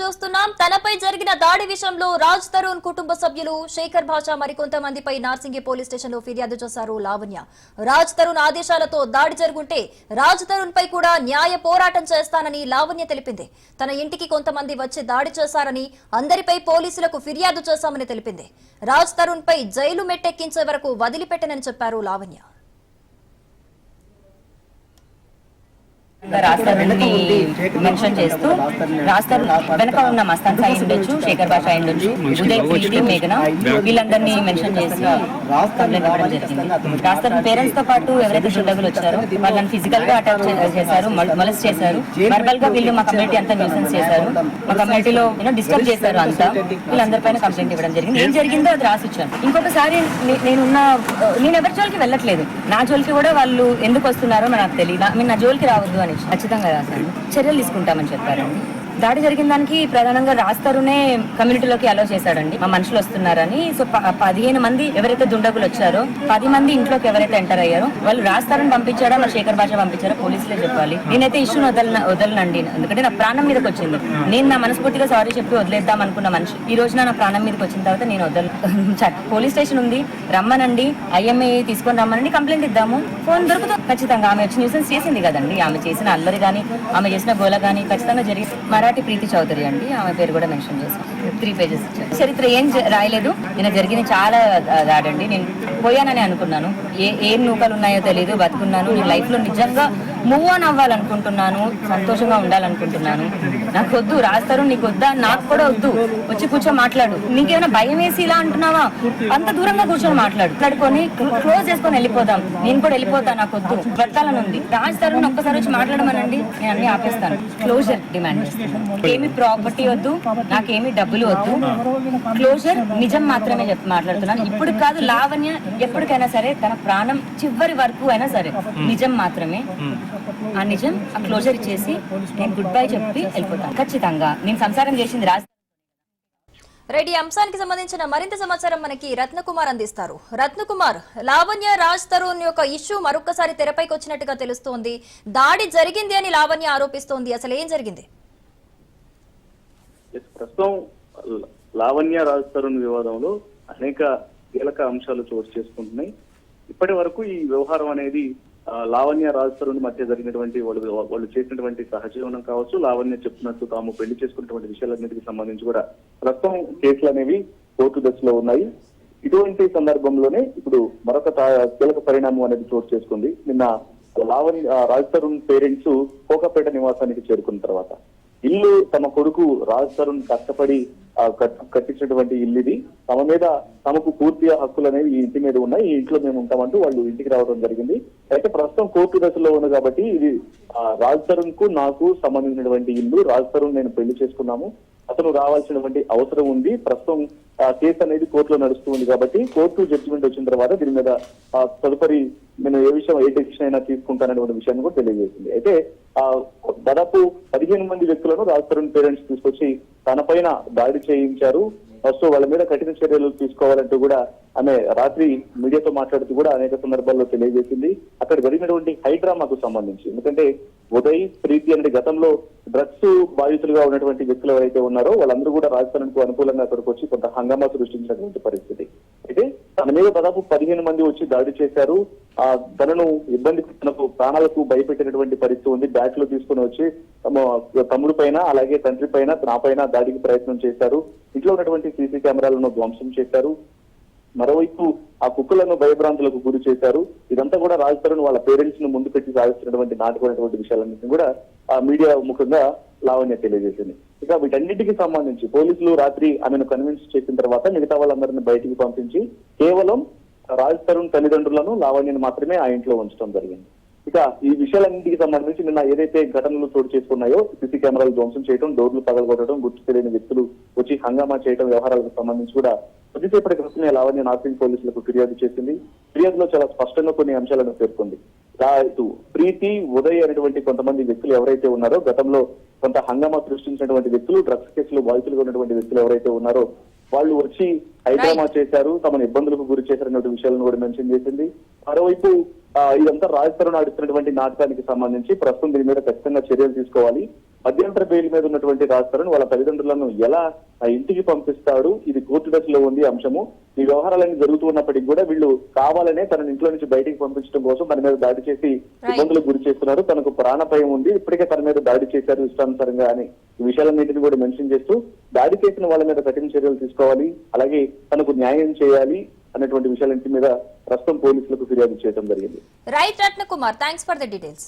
చూస్తున్నాం. తనపై జరిగిన దాడి విషయంలో రాజ్ తరుణ్ కుటుంబ సభ్యులు శేఖర్ భాషా మరికొంతమందిపై నార్సింగి పోలీస్ స్టేషన్ లో ఫిర్యాదు చేశారు లావణ్య. రాజ్ తరుణ్ ఆదేశాలతో దాడి జరుగుంటే రాజ్ తరుణ్ పై కూడా న్యాయ పోరాటం చేస్తానని లావణ్య తెలిపింది. తన ఇంటికి కొంతమంది వచ్చి దాడి చేశారని, అందరిపై పోలీసులకు ఫిర్యాదు చేశామని తెలిపింది. రాజ్ తరుణ్ పై జైలు మెట్టెక్కించే వరకు వదిలిపెట్టనని చెప్పారు లావణ్య. రాస్తారుకి మెన్షన్ చేస్తూ రాస్తారు వెనక ఉన్న మస్తాన్ సాయి ఉండొచ్చు, శేఖర్ భాష ఉండొచ్చు, ఉదయ్, ప్రీతి, మేఘన వీళ్ళందరినీ మెన్షన్ చేసి కంప్లైంట్ ఇవ్వడం జరిగింది. రాస్తారు పేరెంట్స్ తో పాటు ఎవరైతే దుండగులు వచ్చారో వాళ్ళని ఫిజికల్ గా అటాక్ చేశారు, మొలెస్ట్ చేశారు, వర్బల్ గా వీళ్ళు మా కమ్యూనిటీ అంతా న్యూసెన్స్ చేశారు, మా కమ్యూనిటీలో డిస్టర్బ్ చేశారు అంతా. వీళ్ళందరిపైన కంప్లైంట్ ఇవ్వడం జరిగింది. ఏం జరిగిందో అది రాసి వచ్చాను. ఇంకొకసారి నేను ఎవరి జోలికి వెళ్ళట్లేదు, నా జోలికి కూడా వాళ్ళు ఎందుకు వస్తున్నారో నాకు తెలియదు, మీరు నా జోలికి రావద్దు అని ఖచ్చితంగా రాశాను. చర్యలు తీసుకుంటామని చెప్పారండి. దాడి జరిగిన దానికి ప్రధానంగా రాస్తారునే కమ్యూనిటీలోకి అలౌ చేశాడండి. మా మనుషులు వస్తున్నారని. సో 15 మంది ఎవరైతే దుండగులు వచ్చారో 10 మంది ఇంట్లోకి ఎవరైతే ఎంటర్ అయ్యారో వాళ్ళు రాస్తారని పంపించారో మరి శేఖర్ భాష పంపించారో పోలీసులే చెప్పాలి. నేనైతే ఇష్యూని వదలనండి, ఎందుకంటే నా ప్రాణం మీదకి వచ్చింది. నేను నా మనస్ఫూర్తిగా సారీ చెప్పి వదిలేద్దాం అనుకున్న మనిషి ఈ రోజున నా ప్రాణం మీదకి వచ్చిన తర్వాత నేను పోలీస్ స్టేషన్ ఉంది, రమ్మనండి, ఐఎంఏ తీసుకొని రమ్మనండి, కంప్లైంట్ ఇద్దాము. ఫోన్ దొరుకుతుంది ఖచ్చితంగా. ఆమె వచ్చి న్యూసెన్స్ చేసింది కదండి, ఆమె చేసిన అల్లరి కానీ ఆమె చేసిన గోల కానీ ఖచ్చితంగా జరిగింది. మరాఠీ ప్రీతి చౌదరి అండి, ఆమె పేరు కూడా మెన్షన్ చేశాను. 3 పేజెస్ ఇచ్చాను. చరిత్ర ఏం రాయలేదు. నేను జరిగింది చాలా దాడండి. నేను పోయానని అనుకున్నాను. ఏం నూకలు ఉన్నాయో తెలియదు, బతుకున్నాను. నేను లైఫ్ లో నిజంగా మూవ్ ఆన్ అవ్వాలనుకుంటున్నాను, సంతోషంగా ఉండాలనుకుంటున్నాను. నాకు వద్దు రాస్తారు, నీకు వద్దా, నాకు కూడా వద్దు, వచ్చి కూర్చో మాట్లాడు. నీకేమైనా భయం వేసి ఇలా అంటున్నావా, అంత దూరంగా కూర్చొని మాట్లాడుకొని క్లోజ్ చేసుకొని వెళ్ళిపోదాం. నేను కూడా వెళ్ళిపోతాను, నాకు వద్దు, బ్రతకాలని ఉంది. రాస్తారు ఒక్కసారి వచ్చి మాట్లాడమనండి, నేను అన్ని ఆపేస్తాను. క్లోజర్ డిమాండ్ చేస్తాను. ఏమి ప్రాపర్టీ వద్దు, నాకేమి డబ్బులు వద్దు, క్లోజర్ నిజం మాత్రమే మాట్లాడుతున్నాను. ఇప్పుడు కాదు, లావణ్య ఎప్పటికైనా సరే తన ప్రాణం చివరి వరకు అయినా సరే నిజం మాత్రమే. ఆ నిజం, ఆ క్లోజర్ ఇచ్చేసి నేను గుడ్ బై చెప్పి వెళ్ళిపోతాను. ఖచ్చితంగా నేను సంసారం చేసింది రాజ్. రెడ్డి, అంశానికి సంబంధించిన మరింత సమాచారం మనకి రత్నకుమార్ అందిస్తారు. రత్నకుమార్, లావణ్య రాజ్ తరుణ్ యొక్క ఇష్యూ మరొకసారి తెరపైకి వచ్చినట్టుగా తెలుస్తోంది. దాడి జరిగింది అని లావణ్య ఆరోపిస్తోంది. అసలు ఏం జరిగింది? ప్రస్తుతం లావణ్య రాజ్ తరుణ్ వివాదంలో అనేక కీలక అంశాలు చోటు చేసుకుంటున్నాయి. ఇప్పటి వరకు ఈ వ్యవహారం అనేది లావణ్య రాజ్ తరుణ్ మధ్య జరిగినటువంటి వాళ్ళు చేసినటువంటి సహజీవనం కావచ్చు, లావణ్య చెప్తున్నట్టు తాము పెళ్లి చేసుకున్నటువంటి విషయాలన్నిటికి సంబంధించి కూడా ప్రస్తుతం కేసులు అనేవి కోర్టు దశలో ఉన్నాయి. ఇటువంటి సందర్భంలోనే ఇప్పుడు మరొక కీలక పరిణామం అనేది చోటు చేసుకుంది. నిన్న లావణ్య రాజ్ తరుణ్ పేరెంట్స్ కోకపేట నివాసానికి చేరుకున్న తర్వాత ఇల్లు తమ కొడుకు రాజ్ తరుణ్ కష్టపడి కట్టించినటువంటి ఇల్లు ఇది, తమ మీద తమకు పూర్తిగా హక్కులు అనేవి ఈ ఇంటి మీద ఉన్నాయి, ఈ ఇంట్లో మేము ఉంటామంటూ వాళ్ళు ఇంటికి రావడం జరిగింది. అయితే ప్రస్తుతం కోర్టు దశలో ఉంది కాబట్టి ఇది రాజ్ తరుణ్ కు నాకు సంబంధించినటువంటి ఇల్లు, రాజ్ తరుణ్ నేను పెళ్లి చేసుకున్నాము, అతను రావాల్సినటువంటి అవసరం ఉంది. ప్రస్తుతం కేసు అనేది కోర్టులో నడుస్తుంది కాబట్టి కోర్టు జడ్జిమెంట్ వచ్చిన తర్వాత దీని మీద తదుపరి నేను ఏ డెసిషన్ అయినా తీసుకుంటానటువంటి విషయాన్ని కూడా తెలియజేసింది. అయితే దాదాపు 15 మంది వ్యక్తులను రాజ్ తరుణ్ పేరెంట్స్ తీసుకొచ్చి తన పైన దాడి చేయించారు. సో వాళ్ళ మీద కఠిన చర్యలు తీసుకోవాలంటూ కూడా ఆమె రాత్రి మీడియాతో మాట్లాడుతూ కూడా అనేక సందర్భాల్లో తెలియజేసింది. అక్కడ జరిగినటువంటి హైడ్రామాకు సంబంధించి, ఎందుకంటే ఉదయ్, ప్రీతి అనే గతంలో డ్రగ్స్ బాధితులుగా ఉన్నటువంటి వ్యక్తులు ఎవరైతే ఉన్నారో వాళ్ళందరూ కూడా రాజ్ తరుణ్ కు అనుకూలంగా అక్కడికి వచ్చి కొంత హంగామా సృష్టించినటువంటి పరిస్థితి. అయితే తన మీద దాదాపు 15 మంది వచ్చి దాడి చేశారు. తనను తనకు ప్రాణాలకు భయపెట్టినటువంటి పరిస్థితి ఉంది. బ్యాట్ లో తీసుకుని వచ్చి తమ్ముడు పైన అలాగే తండ్రి పైన నా పైన దాడికి ప్రయత్నం చేశారు. ఇంట్లో ఉన్నటువంటి సీసీ కెమెరాలను ధ్వంసం చేశారు. మరోవైపు ఆ కుక్కలను భయభ్రాంతులకు గురి చేశారు. ఇదంతా కూడా రాజ్ తరుణ్ వాళ్ళ పేరెంట్స్ ను ముందు పెట్టి సాధిస్తున్నటువంటి నాటుకున్నటువంటి విషయాలన్నింటినీ కూడా మీడియా ముఖంగా లావణ్య తెలియజేసింది. ఇక వీటన్నిటికీ సంబంధించి పోలీసులు రాత్రి ఆమెను కన్విన్స్ చేసిన తర్వాత మిగతా వాళ్ళందరినీ బయటికి పంపించి కేవలం రాజ్ తరుణ్ తల్లిదండ్రులను, లావణ్యను మాత్రమే ఆ ఇంట్లో ఉంచడం జరిగింది. ఇక ఈ విషయాలన్నింటికి సంబంధించి నిన్న ఏదైతే ఘటనలు చోటు చేసుకున్నాయో, సీసీ కెమెరాలు ధ్వంసం చేయడం, డోర్లు పగలగొట్టడం, గుర్తు తెలియని వ్యక్తులు వచ్చి హంగామా చేయడం వ్యవహారాలకు సంబంధించి కూడా కొద్దిసేపటి క్రితమే లావణ్య నార్సింగ్ పోలీసులకు ఫిర్యాదు చేసింది. ఫిర్యాదులో చాలా స్పష్టంగా కొన్ని అంశాలను పేర్కొంది. ఇటు ప్రీతి, ఉదయ్ అనేటువంటి కొంతమంది వ్యక్తులు ఎవరైతే ఉన్నారో, గతంలో కొంత హంగామా సృష్టించినటువంటి వ్యక్తులు, డ్రగ్స్ కేసులు బాధితులుగా ఉన్నటువంటి వ్యక్తులు ఎవరైతే ఉన్నారో వాళ్ళు వచ్చి హైడ్రామా చేశారు, తమను ఇబ్బందులకు గురి చేశారనే విషయాలను కూడా మెన్షన్ చేసింది. మరోవైపు ఇదంతా రాజ్ తరుణ్ ఆడుతున్నటువంటి నాటకానికి సంబంధించి ప్రస్తుతం దీని మీద ఖచ్చితంగా చర్యలు తీసుకోవాలి, మధ్యంతర బెయిల్ మీద ఉన్నటువంటి రాజ్ తరుణ్ వాళ్ళ తల్లిదండ్రులను ఎలా ఆ ఇంటికి పంపిస్తాడు, ఇది కోర్టు దశలో ఉంది అంశము. ఈ వ్యవహారాలన్నీ జరుగుతూ ఉన్నప్పటికీ కూడా వీళ్ళు కావాలనే తన ఇంట్లో నుంచి బయటికి పంపించడం కోసం తన మీద దాడి చేసి ఇబ్బందులకు గురి చేస్తున్నారు. తనకు ప్రాణభయం ఉంది, ఇప్పటికే తన మీద దాడి చేశారు ఇష్టానుసారంగా అని ఈ విషయాలన్నింటినీ కూడా మెన్షన్ చేస్తూ దాడి చేసిన వాళ్ళ మీద కఠిన చర్యలు తీసుకోవాలి, అలాగే తనకు న్యాయం చేయాలి అన్నటువంటి విషయాలన్నింటి మీద ప్రస్తుతం పోలీసులకు ఫిర్యాదు చేయడం జరిగింది. Right Ratnakumar, thanks for the details.